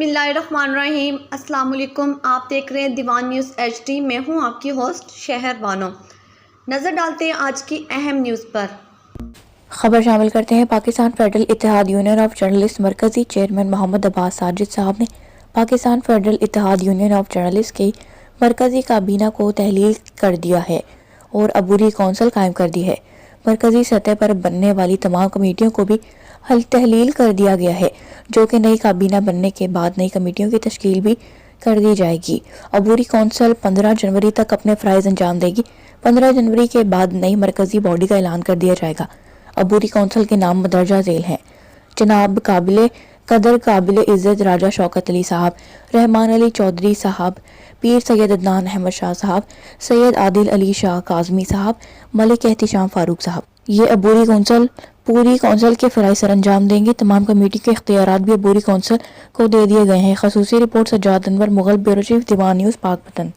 बिस्मिल्लाहिर्रहमानिर्रहीम। अस्सलाम वालेकुम। आप देख रहे हैं दीवान न्यूज़ HD। मैं हूं आपकी होस्ट शहर बानो। नज़र डालते हैं आज की अहम न्यूज़ पर। खबर शामिल करते हैं। पाकिस्तान फेडरल इत्तेहाद यूनियन ऑफ जर्नलिस्ट मरकज़ी चेयरमैन मोहम्मद अब्बास साजिद साहब ने पाकिस्तान फेडरल इत्तेहाद यूनियन ऑफ जर्नलिस्ट की मरकज़ी काबीना को तहलील कर दिया है और अबूरी कौंसल कायम कर दी है। मरकज़ी सतह पर बनने वाली तमाम कमेटियों को भी तहलील कर दिया गया है, जो कि नई काबीना बनने के बाद नई कमेटियों की तश्कील भी कर दी जाएगी। अबूरी कौंसल 15 जनवरी तक अपने फ़राइज़ अंजाम देगी। 15 जनवरी के बाद नई मरकज़ी बॉडी का ऐलान कर दिया जाएगा। अबूरी कौंसल के नाम मदरजा झेल हैं। जनाब काबिल कदर काबिल इज़्ज़त राजा शौकत अली साहब, रहमान अली चौधरी साहब, पीर सैयद अदनान अहमद शाह साहब, सैयद आदिल अली शाह काज़मी साहब, मलिक एहतिशाम फारूक साहब। ये अबूरी कौंसल पूरी कौंसल के फ़राइज़ सर अंजाम देंगे। तमाम कमेटी के इख्तियारात भी अबूरी कौंसल को दे दिए गए हैं। ख़ुसूसी report Sajjad Anwar, Mughal bureau chief, Diwan news, Pakpattan.